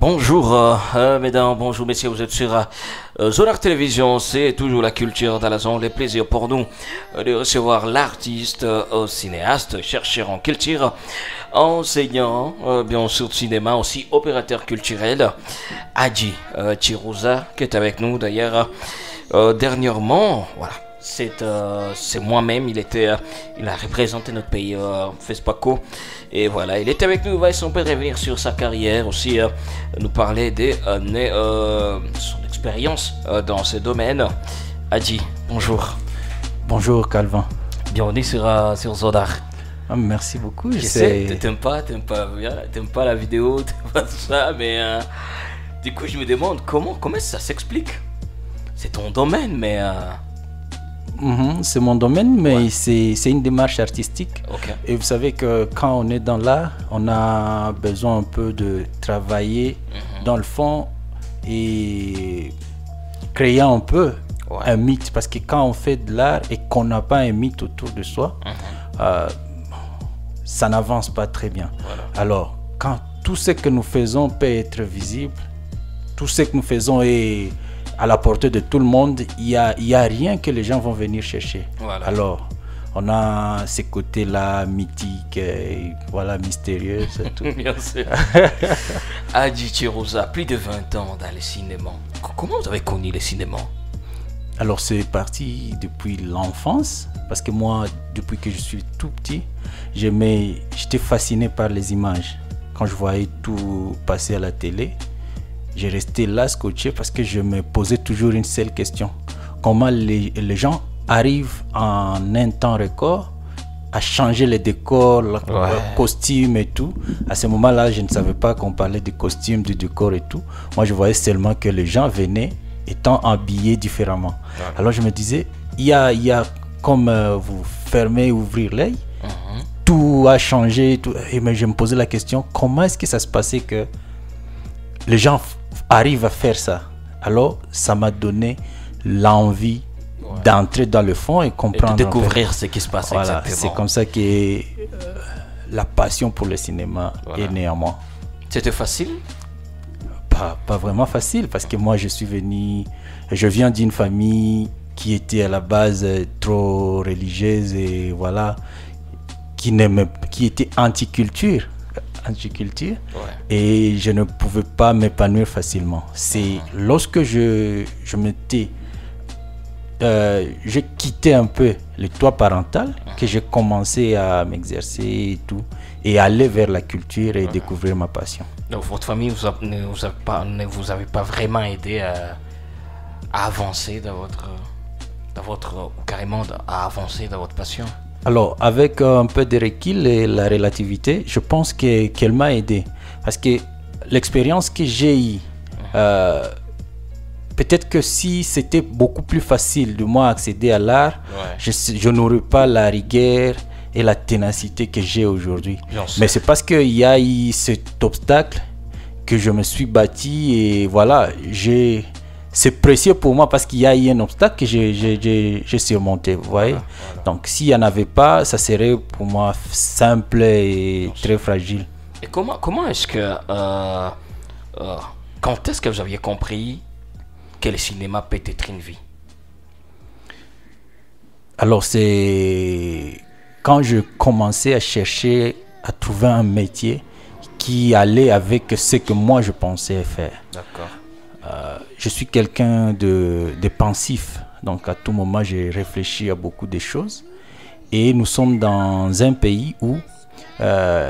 Bonjour mesdames, bonjour messieurs, vous êtes sur Zonar Télévision, c'est toujours la culture dans la zone, le plaisir pour nous de recevoir l'artiste, cinéaste, chercheur en culture, enseignant, bien sûr de cinéma, aussi opérateur culturel, Adji Chirouza, qui est avec nous d'ailleurs dernièrement, voilà. C'est moi-même, il a représenté notre pays FESPACO et voilà, il était avec nous, il va essayer de revenir sur sa carrière aussi, nous parler de son expérience dans ce domaine. Adji, bonjour. Bonjour Calvin. Bienvenue sur Zonar. Ah, merci beaucoup. Je sais, t'aimes pas la vidéo, t'aimes pas tout ça, mais du coup je me demande comment ça s'explique. C'est ton domaine, mais... c'est mon domaine, mais Ouais. c'est une démarche artistique. Ok. Et vous savez que quand on est dans l'art, on a besoin un peu de travailler dans le fond et créer un peu Ouais. un mythe. Parce que quand on fait de l'art et qu'on n'a pas un mythe autour de soi, ça n'avance pas très bien. Voilà. Alors, quand tout ce que nous faisons peut être visible, tout ce que nous faisons est à la portée de tout le monde, il y a rien que les gens vont venir chercher. Voilà. Alors, on a ces côtés-là mythiques, et voilà, mystérieux, et tout. Bien sûr. Adji Chirouza, plus de 20 ans dans le cinéma. Comment vous avez connu le cinéma? Alors, c'est parti depuis l'enfance, parce que moi, depuis que je suis tout petit, j'étais fasciné par les images. Quand je voyais tout passer à la télé, j'ai resté là scotché parce que je me posais toujours une seule question. Comment les gens arrivent en un temps record à changer les décors, le costume et tout. À ce moment-là, je ne savais pas qu'on parlait du costume, du décor et tout. Moi, je voyais seulement que les gens venaient étant habillés différemment. Alors, je me disais, il y a comme vous fermez, ouvrir l'œil, tout a changé. Mais je me posais la question, comment est-ce que ça se passait que les gens arrivent à faire ça? Alors, ça m'a donné l'envie d'entrer dans le fond et comprendre. Et de découvrir ce qui se passe Voilà, exactement. c'est comme ça que la passion pour le cinéma est née en moi. C'était facile? Pas vraiment facile, parce que moi, je viens d'une famille qui était à la base trop religieuse et voilà, qui était anti-culture. Et je ne pouvais pas m'épanouir facilement. C'est lorsque je quittais un peu le toit parental que j'ai commencé à m'exercer et tout, et aller vers la culture et découvrir ma passion. Donc votre famille ne vous avez pas vraiment aidé à avancer carrément à avancer dans votre passion? Alors, avec un peu de recul et la relativité, je pense qu'elle m'a aidé. Parce que l'expérience que j'ai eue, peut-être que si c'était beaucoup plus facile de moi accéder à l'art, je n'aurais pas la rigueur et la ténacité que j'ai aujourd'hui. Mais c'est parce qu'il y a eu cet obstacle que je me suis bâti et voilà, c'est précieux pour moi parce qu'il y a eu un obstacle que j'ai surmonté, vous voyez. Voilà. Donc s'il n'y en avait pas, ça serait pour moi simple et très fragile. Et comment est-ce que... quand est-ce que vous aviez compris que le cinéma peut être une vie? Alors c'est quand je commençais à chercher, à trouver un métier qui allait avec ce que moi je pensais faire. D'accord. Je suis quelqu'un de pensif, donc à tout moment j'ai réfléchi à beaucoup de choses et nous sommes dans un pays où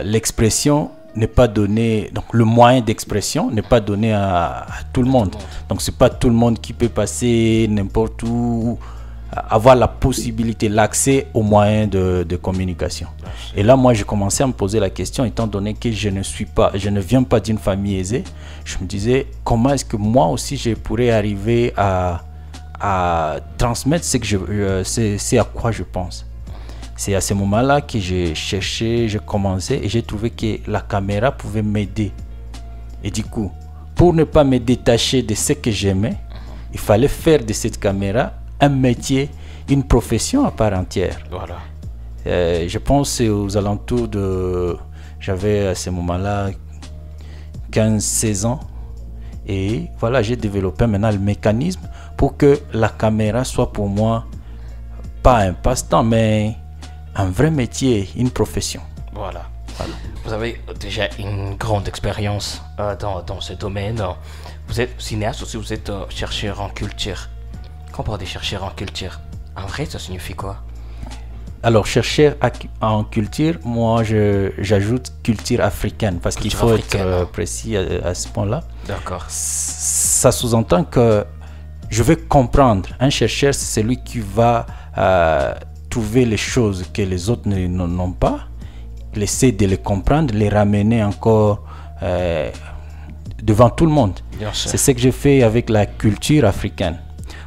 l'expression n'est pas donnée, donc le moyen d'expression n'est pas donné à tout le monde. Donc c'est pas tout le monde qui peut passer n'importe où, avoir la possibilité, l'accès aux moyens de communication. Et là, moi, j'ai commencé à me poser la question, étant donné que je ne viens pas d'une famille aisée, je me disais, comment est-ce que moi aussi, je pourrais arriver à transmettre c'est à quoi je pense. C'est à ce moment-là que j'ai cherché, j'ai commencé et j'ai trouvé que la caméra pouvait m'aider. Et du coup, pour ne pas me détacher de ce que j'aimais, il fallait faire de cette caméra un métier, une profession à part entière. Voilà. Je pense aux alentours de... J'avais à ce moment-là 15-16 ans. Et voilà, j'ai développé maintenant le mécanisme pour que la caméra soit pour moi pas un passe-temps, mais un vrai métier, une profession. Voilà. Vous avez déjà une grande expérience dans ce domaine. Vous êtes cinéaste aussi, vous êtes chercheur en culture. Qu'on parle des chercheurs en culture, en vrai, ça signifie quoi? Alors, chercheur en culture, moi, j'ajoute culture africaine, parce qu'il faut être précis à ce point-là. D'accord. Ça sous-entend que je vais comprendre. Un chercheur, c'est celui qui va trouver les choses que les autres n'ont pas, essayer de les comprendre, les ramener encore devant tout le monde. C'est ce que je fais avec la culture africaine.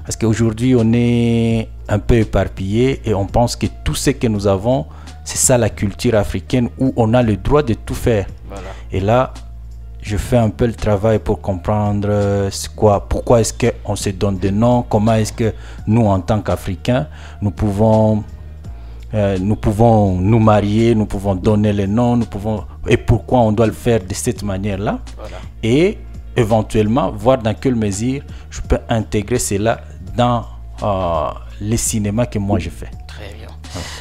Parce qu'aujourd'hui, on est un peu éparpillé et on pense que tout ce que nous avons, c'est ça la culture africaine où on a le droit de tout faire. Voilà. Et là, je fais un peu le travail pour comprendre pourquoi est-ce qu'on se donne des noms, comment est-ce que nous, en tant qu'Africains, nous pouvons nous marier, nous pouvons donner les noms, et pourquoi on doit le faire de cette manière-là. Voilà. Et éventuellement, voir dans quelle mesure je peux intégrer cela dans les cinémas que moi je fais. Très bien.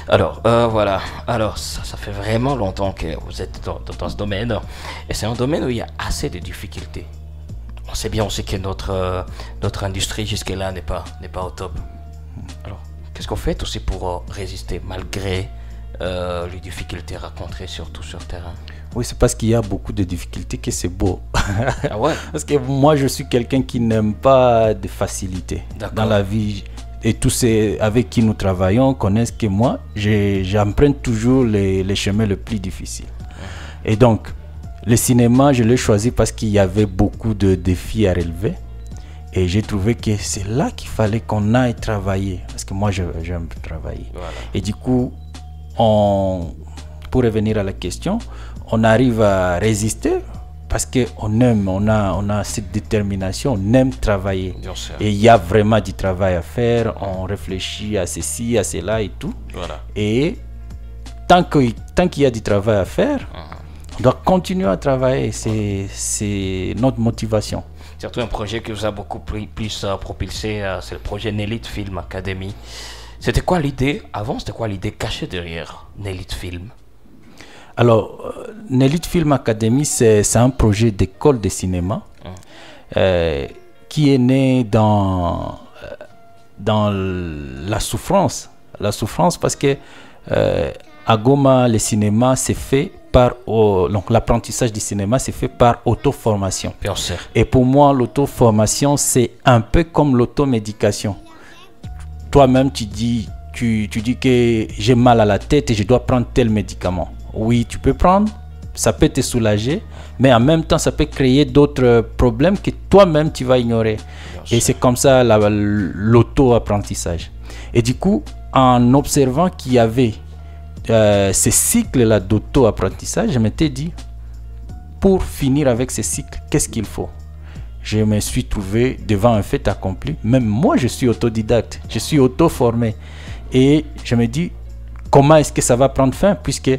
Alors, voilà. Alors, ça fait vraiment longtemps que vous êtes dans ce domaine. Et c'est un domaine où il y a assez de difficultés. On sait bien aussi que notre industrie jusque-là n'est pas au top. Alors, qu'est-ce qu'on fait aussi pour résister malgré les difficultés rencontrées, surtout sur le terrain? Oui, c'est parce qu'il y a beaucoup de difficultés que c'est beau. Ah ouais? Parce que moi, je suis quelqu'un qui n'aime pas de facilité dans la vie. Et tous ceux avec qui nous travaillons connaissent que moi, j'emprunte toujours les chemins les plus difficiles. Et donc, le cinéma, je l'ai choisi parce qu'il y avait beaucoup de défis à relever. Et j'ai trouvé que c'est là qu'il fallait qu'on aille travailler. Parce que moi, j'aime travailler. Voilà. Et du coup, pour revenir à la question, on arrive à résister parce qu'on aime, on a cette détermination, on aime travailler. Et il y a vraiment du travail à faire, on réfléchit à ceci, à cela et tout. Voilà. Et tant qu'il y a du travail à faire, on doit continuer à travailler, c'est notre motivation. Surtout un projet qui vous a beaucoup plus propulsé, c'est le projet Nelite Film Academy. C'était quoi l'idée avant? C'était quoi l'idée cachée derrière Nelite Film? Alors, Nelite Film Academy, c'est un projet d'école de cinéma qui est né dans la souffrance. La souffrance parce que à Goma, le cinéma s'est fait donc l'apprentissage du cinéma s'est fait par auto-formation. Bien sûr. Et pour moi, l'auto-formation, c'est un peu comme l'automédication. Toi-même, tu dis que j'ai mal à la tête et je dois prendre tel médicament. Oui, tu peux prendre, ça peut te soulager, mais en même temps, ça peut créer d'autres problèmes que toi-même, tu vas ignorer. Et c'est comme ça l'auto-apprentissage. Et du coup, en observant qu'il y avait ces cycles-là d'auto-apprentissage, je m'étais dit, pour finir avec ces cycles, qu'est-ce qu'il faut? Je me suis trouvé devant un fait accompli. Même moi, je suis autodidacte, je suis auto-formé. Et je me dis, comment est-ce que ça va prendre fin? Puisque,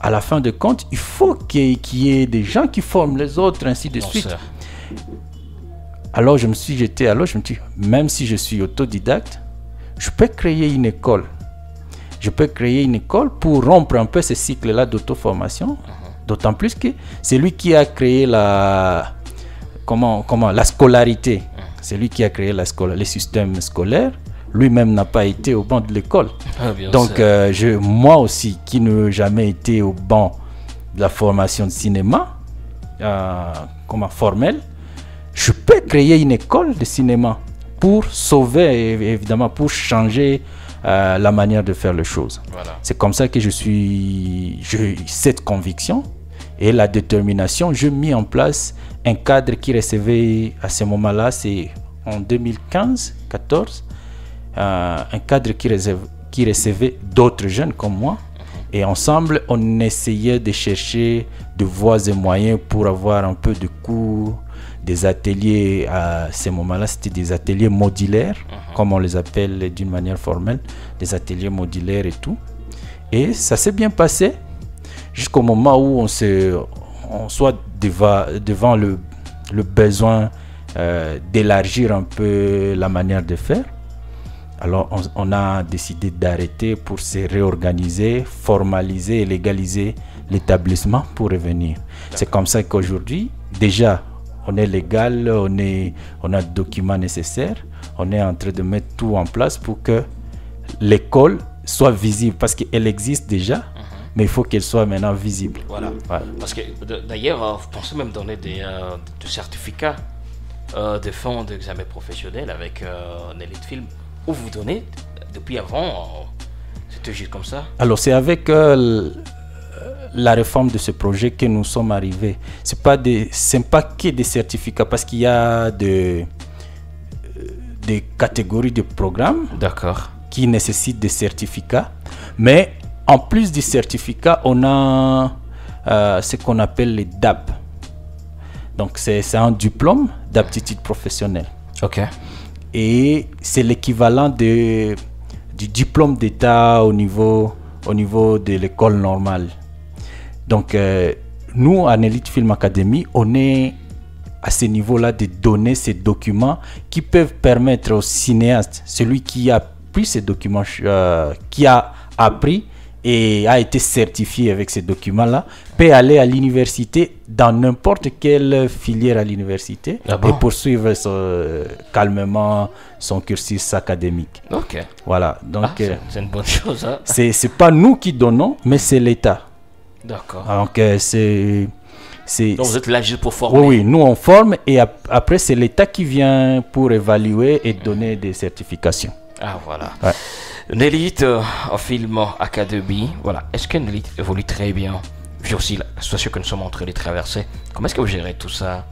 à la fin de compte, il faut qu'il y ait des gens qui forment les autres, ainsi de suite. Alors, je me suis dit, même si je suis autodidacte, je peux créer une école. Je peux créer une école pour rompre un peu ce cycle-là d'auto-formation. D'autant plus que c'est lui qui a créé la scolarité. C'est lui qui a créé le système scolaire. Lui-même n'a pas été au banc de l'école. Donc, moi aussi, qui n'ai jamais été au banc de la formation de cinéma, formelle, je peux créer une école de cinéma pour sauver, évidemment, pour changer la manière de faire les choses. Voilà. C'est comme ça que j'ai cette conviction et la détermination. J'ai mis en place un cadre qui recevait, à ce moment-là, c'est en 2015-14, un cadre qui recevait d'autres jeunes comme moi. Et ensemble, on essayait de chercher de voies et moyens pour avoir un peu de cours, des ateliers. À ce moment-là, c'était des ateliers modulaires, comme on les appelle d'une manière formelle, des ateliers modulaires et tout. Et ça s'est bien passé jusqu'au moment où on soit devant le besoin d'élargir un peu la manière de faire. Alors on a décidé d'arrêter pour se réorganiser, formaliser et légaliser l'établissement pour revenir. C'est comme ça qu'aujourd'hui, déjà, on est légal, on a le document nécessaire, on est en train de mettre tout en place pour que l'école soit visible, parce qu'elle existe déjà, mais il faut qu'elle soit maintenant visible. Voilà. Parce que d'ailleurs, vous pensez même donner des certificats de fonds d'examen professionnel avec un élite film, où vous donnez depuis avant, c'était juste comme ça. Alors c'est avec la réforme de ce projet que nous sommes arrivés. C'est pas que des certificats, parce qu'il y a des catégories de programmes qui nécessitent des certificats, mais en plus des certificats, on a ce qu'on appelle les DAP. Donc c'est un diplôme d'aptitude professionnelle. Ok. Et c'est l'équivalent du diplôme d'État au niveau de l'école normale. Donc nous, à Elite Film Academy, on est à ce niveau-là de donner ces documents qui peuvent permettre au cinéaste, celui qui a pris ces documents, qui a appris et a été certifié avec ces documents-là, peut aller à l'université dans n'importe quelle filière à l'université et poursuivre calmement son cursus académique. Ok. Voilà. Donc c'est une bonne chose. Hein? C'est pas nous qui donnons, mais c'est l'État. D'accord. Donc donc vous êtes là juste pour former. Oui, nous on forme et après c'est l'État qui vient pour évaluer et donner des certifications. Ah voilà. Ouais. Nelite en film académie, voilà. Est-ce que Nelite évolue très bien? Vu aussi la situation que nous sommes en train de traverser. Comment est-ce que vous gérez tout ça?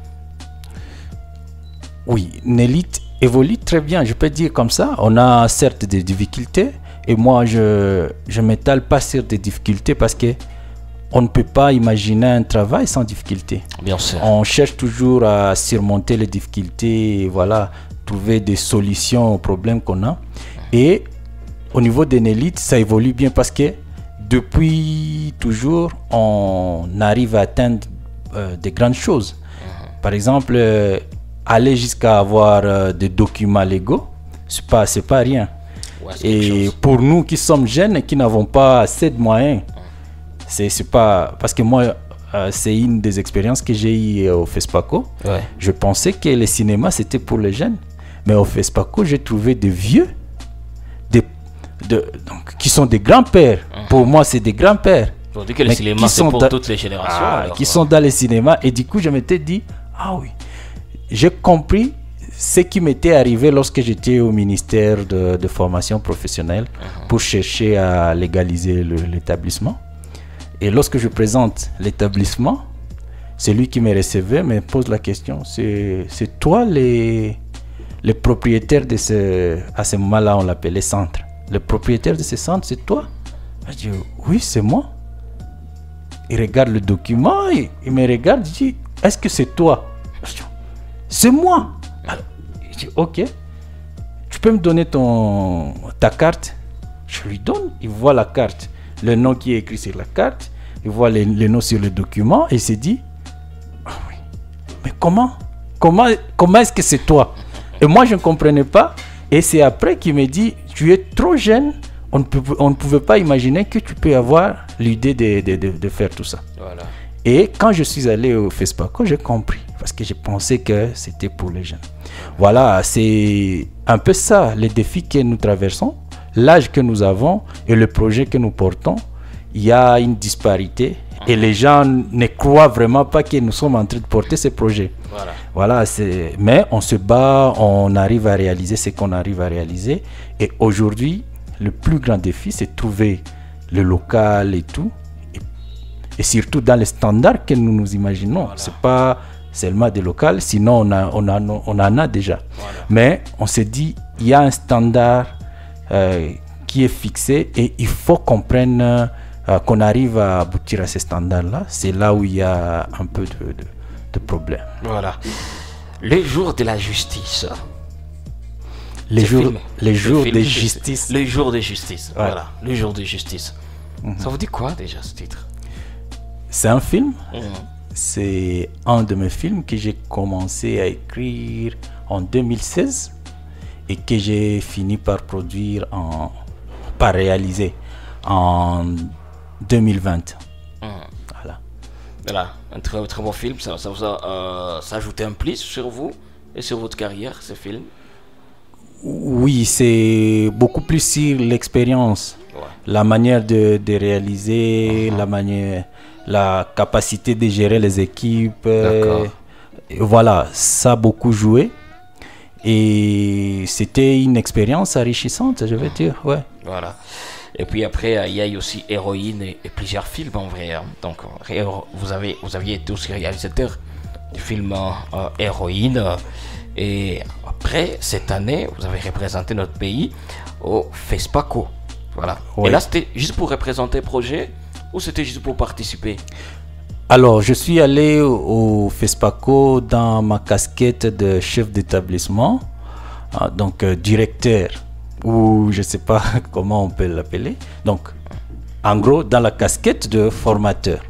Oui, Nelite évolue très bien, je peux dire comme ça. On a certes des difficultés et moi je m'étale pas sur des difficultés parce que on ne peut pas imaginer un travail sans difficulté. Bien sûr. On cherche toujours à surmonter les difficultés et voilà, trouver des solutions aux problèmes qu'on a. Et au niveau des Nelite, ça évolue bien parce que depuis toujours, on arrive à atteindre des grandes choses. Par exemple, aller jusqu'à avoir des documents légaux, c'est pas rien. Ouais, et pour nous qui sommes jeunes et qui n'avons pas assez de moyens, c'est pas parce que moi c'est une des expériences que j'ai eues au FESPACO. Ouais. Je pensais que le cinéma c'était pour les jeunes, mais au FESPACO j'ai trouvé des vieux, donc, qui sont des grands-pères. Pour moi c'est des grands-pères. On dit que le cinéma c'est pour toutes les générations. Qui sont dans le cinéma et du coup je m'étais dit ah oui, j'ai compris ce qui m'était arrivé lorsque j'étais au ministère de formation professionnelle pour chercher à légaliser l'établissement. Et lorsque je présente l'établissement, celui qui me recevait me pose la question, c'est toi les propriétaires de à ce moment-là on l'appelait centre. Le propriétaire de ce centre, c'est toi? Je dis oui, c'est moi. Il regarde le document, il me regarde, il dit est-ce que c'est toi? Je dis c'est moi. Alors, il dit ok, tu peux me donner ta carte? Je lui donne, il voit la carte, le nom qui est écrit sur la carte, il voit les noms sur le document et il se dit ah oui, mais comment est-ce que c'est toi? Et moi je ne comprenais pas et c'est après qu'il me dit tu es trop jeune, on ne pouvait pas imaginer que tu peux avoir l'idée de faire tout ça. Voilà. Et quand je suis allé au FESPACO, j'ai compris parce que je pensais que c'était pour les jeunes. Voilà, c'est un peu ça les défis que nous traversons, l'âge que nous avons et le projet que nous portons. Il y a une disparité et les gens ne croient vraiment pas que nous sommes en train de porter ce projet. Voilà, mais on se bat, on arrive à réaliser ce qu'on arrive à réaliser. Et aujourd'hui, le plus grand défi, c'est de trouver le local et tout. Et surtout dans les standards que nous nous imaginons. Voilà. C'est pas seulement des locales, sinon on en a déjà. Voilà. Mais on s'est dit, il y a un standard qui est fixé et il faut qu'on prenne... qu'on arrive à aboutir à ces standards-là, c'est là où il y a un peu de problème. Voilà. Les jours de la justice. Les jours de justice. Les jours de justice. Ouais. Voilà. Les jours de justice. Ça vous dit quoi déjà ce titre? C'est un film. c'est un de mes films que j'ai commencé à écrire en 2016 et que j'ai fini par produire, par réaliser en 2020. Voilà. Voilà, un très, très bon film. Ça vous a ajouté un plus sur vous et sur votre carrière, ce film? Oui, c'est beaucoup plus sur l'expérience, la manière de réaliser, la capacité de gérer les équipes. Voilà, ça a beaucoup joué. Et c'était une expérience enrichissante, je veux dire. Ouais. Voilà. Et puis après, il y a aussi Héroïne et plusieurs films en vrai. Donc, vous aviez été aussi réalisateur du film Héroïne. Et après, cette année, vous avez représenté notre pays au FESPACO. Voilà. Oui. Et là, c'était juste pour représenter le projet ou c'était juste pour participer? Alors, je suis allé au FESPACO dans ma casquette de chef d'établissement, donc directeur, ou je ne sais pas comment on peut l'appeler. Donc, en gros, dans la casquette de formateur.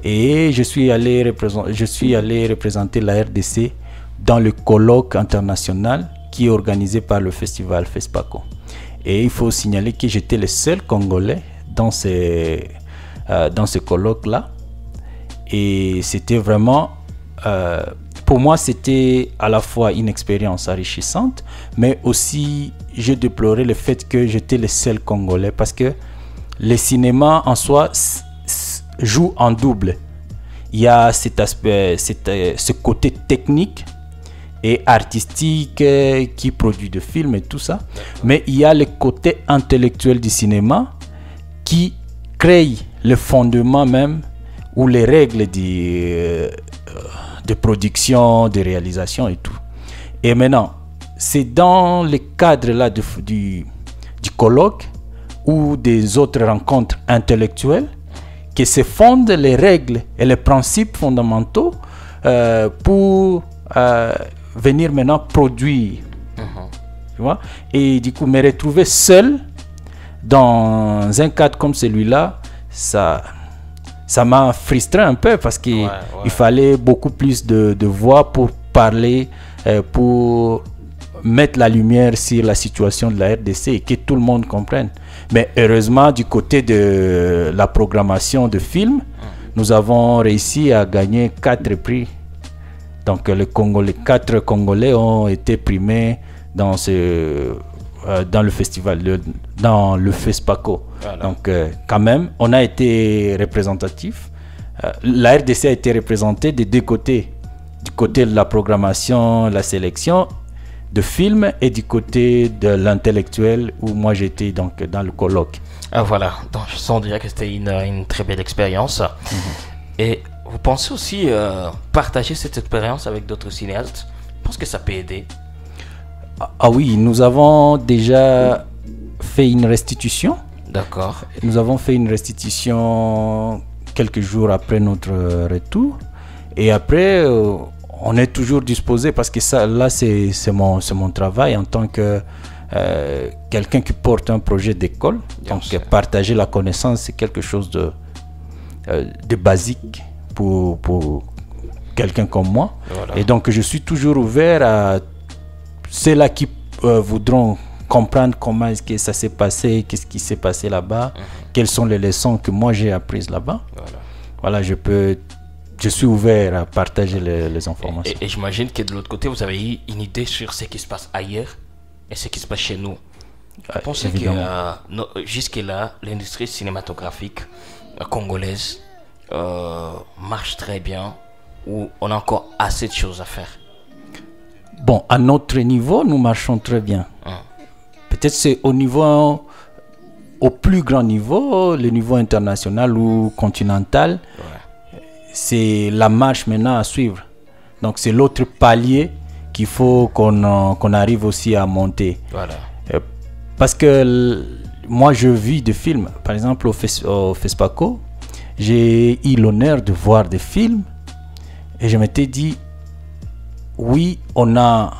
Et je suis allé représenter la RDC dans le colloque international qui est organisé par le festival FESPACO. Et il faut signaler que j'étais le seul Congolais dans ce colloque-là. Et c'était vraiment, pour moi, c'était à la fois une expérience enrichissante, mais aussi, je déplorais le fait que j'étais le seul Congolais parce que le cinéma en soi joue en double. Il y a cet aspect, ce côté technique et artistique qui produit des films et tout ça, mais il y a le côté intellectuel du cinéma qui crée le fondement même ou les règles de production, de réalisation et tout. Et maintenant, c'est dans le cadre là du colloque ou des autres rencontres intellectuelles que se fondent les règles et les principes fondamentaux pour venir maintenant produire. Tu vois? Et du coup, me retrouver seul dans un cadre comme celui-là, ça m'a frustré un peu parce qu'il fallait beaucoup plus de voix pour parler, pour mettre la lumière sur la situation de la RDC et que tout le monde comprenne. Mais heureusement, du côté de la programmation de films, nous avons réussi à gagner 4 prix. Donc les 4 Congolais ont été primés dans le festival, dans le FESPACO. Voilà. Donc quand même, on a été représentatif. La RDC a été représentée des deux côtés. Du côté de la programmation, la sélection de films et du côté de l'intellectuel où moi j'étais donc dans le colloque. Ah voilà, donc on dirait que c'était une très belle expérience. Et vous pensez aussi partager cette expérience avec d'autres cinéastes? Je pense que ça peut aider. Ah oui, nous avons déjà fait une restitution. D'accord. Nous avons fait une restitution quelques jours après notre retour. Et après, on est toujours disposé parce que ça, là, c'est mon travail en tant que quelqu'un qui porte un projet d'école. Donc, partager la connaissance, c'est quelque chose de basique pour quelqu'un comme moi. Voilà. Et donc, je suis toujours ouvert à ceux-là qui voudront comprendre comment est-ce que ça s'est passé, qu'est-ce qui s'est passé là-bas, quelles sont les leçons que moi j'ai apprises là-bas. Voilà, je suis ouvert à partager les informations. Et j'imagine que de l'autre côté, vous avez eu une idée sur ce qui se passe ailleurs et ce qui se passe chez nous. Vous pensez que jusque-là, l'industrie cinématographique congolaise marche très bien ou on a encore assez de choses à faire? Bon, à notre niveau, nous marchons très bien. Peut-être c'est au plus grand niveau, le niveau international ou continental. C'est la marche maintenant à suivre. Donc c'est l'autre palier qu'il faut qu'on arrive aussi à monter. Voilà. Parce que moi je vis des films. Par exemple au FESPACO, j'ai eu l'honneur de voir des films et je m'étais dit, oui, on a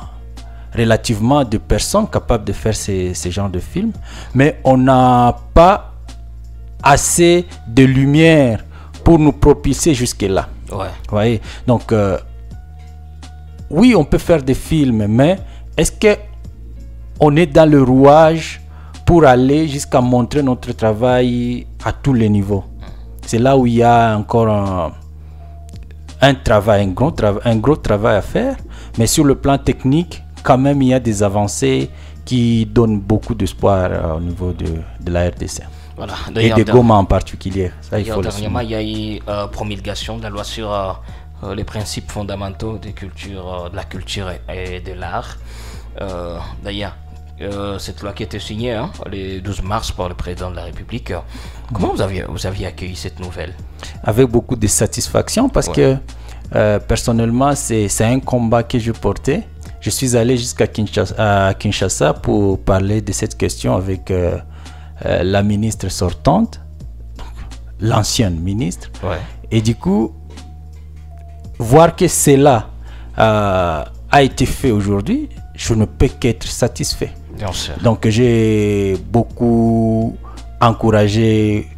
relativement de personnes capables de faire ces genres de films, mais on n'a pas assez de lumière pour nous propulser jusque-là. Ouais. Vous voyez? Donc, oui, on peut faire des films, mais est-ce qu'on est dans le rouage pour aller jusqu'à montrer notre travail à tous les niveaux? C'est là où il y a encore un gros travail à faire, mais sur le plan technique, quand même, il y a des avancées qui donnent beaucoup d'espoir au niveau de la RDC. Voilà. Et de Goma en particulier. Ça, il faut le dernièrement, il y a eu promulgation de la loi sur les principes fondamentaux de la culture et de l'art. D'ailleurs, cette loi qui a été signée le 12 mars par le président de la République. Comment vous aviez accueilli cette nouvelle? Avec beaucoup de satisfaction parce que personnellement, c'est un combat que je portais. Je suis allé jusqu'à Kinshasa pour parler de cette question avec la ministre sortante, l'ancienne ministre. Ouais. Et du coup, voir que cela a été fait aujourd'hui, je ne peux qu'être satisfait. Bien sûr. Donc j'ai beaucoup encouragé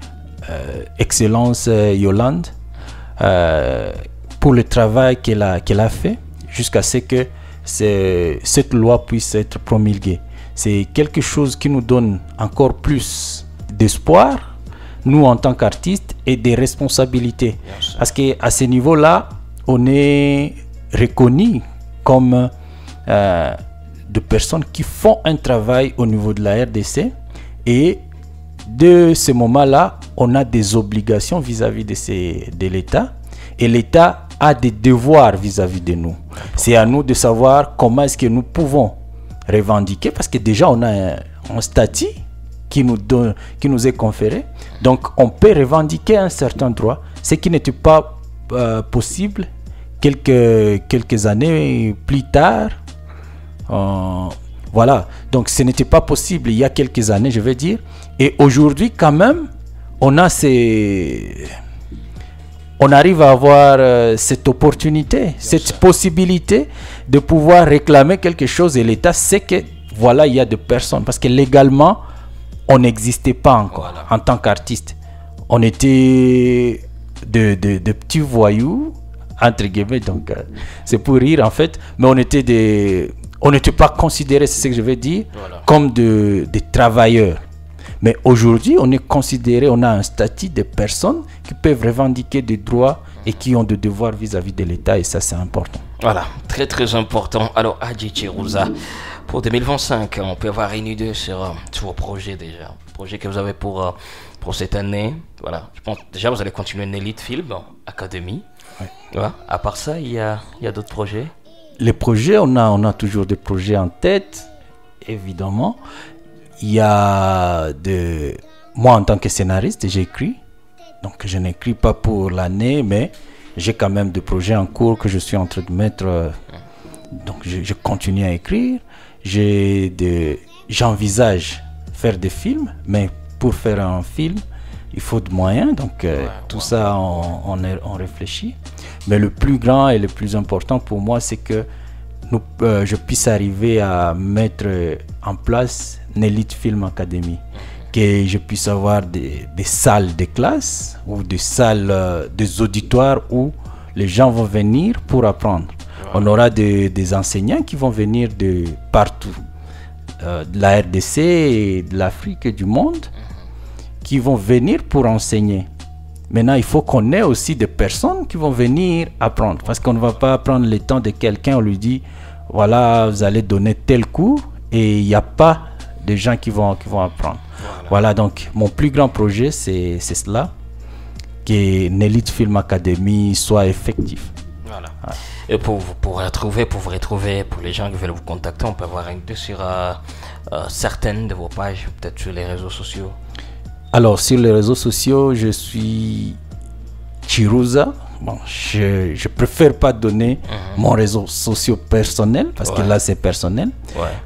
Excellence Yolande pour le travail qu'elle a fait jusqu'à ce que cette loi puisse être promulguée. C'est quelque chose qui nous donne encore plus d'espoir, nous en tant qu'artistes, et des responsabilités. Parce qu'à ce niveau-là, on est reconnu comme de personnes qui font un travail au niveau de la RDC, et de ce moment-là, on a des obligations vis-à-vis de l'État, et l'État a des devoirs vis-à-vis de nous. C'est à nous de savoir comment est-ce que nous pouvons revendiquer, parce que déjà on a un statut qui nous est conféré, donc on peut revendiquer un certain droit, ce qui n'était pas possible quelques années plus tard. Voilà, donc ce n'était pas possible il y a quelques années, je veux dire, et aujourd'hui quand même on arrive à avoir cette opportunité, cette possibilité de pouvoir réclamer quelque chose, et l'État sait que voilà, il y a des personnes, parce que légalement on n'existait pas encore en tant qu'artiste. On était de petits voyous entre guillemets, donc c'est pour rire en fait, mais on n'était pas considérés, c'est ce que je veux dire, comme des travailleurs. Mais aujourd'hui, on est considéré, on a un statut de personnes qui peuvent revendiquer des droits et qui ont des devoirs vis-à-vis de l'État, et ça c'est important. Voilà, très très important. Alors Hadji Chirouza, pour 2025, on peut avoir une idée sur vos projets déjà, projets que vous avez pour cette année. Voilà, je pense déjà vous allez continuer une Elite Film Academy. Voilà. À part ça, il y a d'autres projets? Les projets, on a toujours des projets en tête, évidemment. Il y a moi en tant que scénariste, j'écris. Donc je n'écris pas pour l'année, mais j'ai quand même des projets en cours que je suis en train de mettre. Donc je continue à écrire. J'envisage faire des films, mais pour faire un film, il faut de moyens. Donc tout ça, on réfléchit. Mais le plus grand et le plus important pour moi, c'est que je puisse arriver à mettre en place une Elite Film Academy, que je puisse avoir des salles de classe ou des salles, des auditoires où les gens vont venir pour apprendre. On aura des enseignants qui vont venir de partout, de la RDC et de l'Afrique et du monde, qui vont venir pour enseigner. Maintenant, il faut qu'on ait aussi des personnes qui vont venir apprendre, parce qu'on ne va pas prendre le temps de quelqu'un, on lui dit voilà, vous allez donner tel cours, et il n'y a pas de gens qui vont apprendre. Voilà, donc mon plus grand projet, c'est cela, que Elite Film Academy soit effectif. Voilà. Et pour vous retrouver, pour les gens qui veulent vous contacter, on peut avoir une idée sur certaines de vos pages, peut-être sur les réseaux sociaux. Alors, sur les réseaux sociaux, je suis Chirouza. Bon, je préfère pas donner mon réseau social personnel, parce que là, c'est personnel.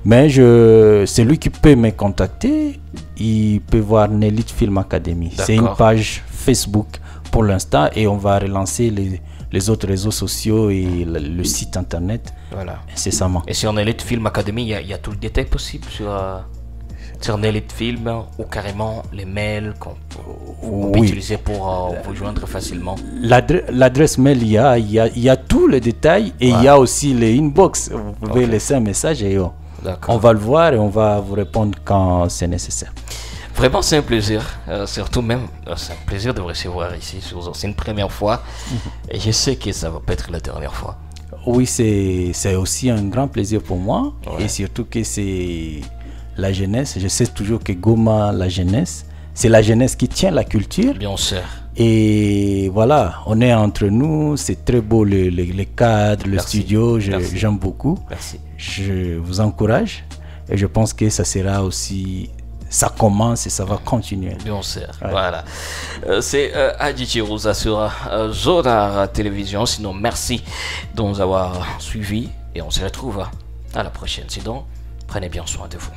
Mais celui qui peut me contacter, il peut voir Elite Film Academy. C'est une page Facebook pour l'instant, et on va relancer les autres réseaux sociaux et le site internet incessamment. Et sur Elite Film Academy, il y a tout le détail possible concerner les films ou carrément les mails qu'on peut utiliser pour vous joindre facilement? L'adresse mail, il y a tous les détails et il y a aussi les inbox. Vous pouvez laisser un message et on va le voir et on va vous répondre quand c'est nécessaire. Vraiment, c'est un plaisir. Surtout même, c'est un plaisir de vous recevoir ici. C'est une première fois et je sais que ça va pas être la dernière fois. Oui, c'est aussi un grand plaisir pour moi et surtout que c'est la jeunesse. Je sais toujours que Goma, la jeunesse, c'est la jeunesse qui tient la culture. Bien sûr. Et voilà, on est entre nous, c'est très beau le cadre, le studio, j'aime beaucoup. Merci. Je vous encourage et je pense que ça sera aussi, ça commence et ça va continuer. Bien sûr, voilà. C'est Adjidji Rouza sur Zonar Télévision. Sinon, merci de nous avoir suivis et on se retrouve à la prochaine. Sinon, prenez bien soin de vous.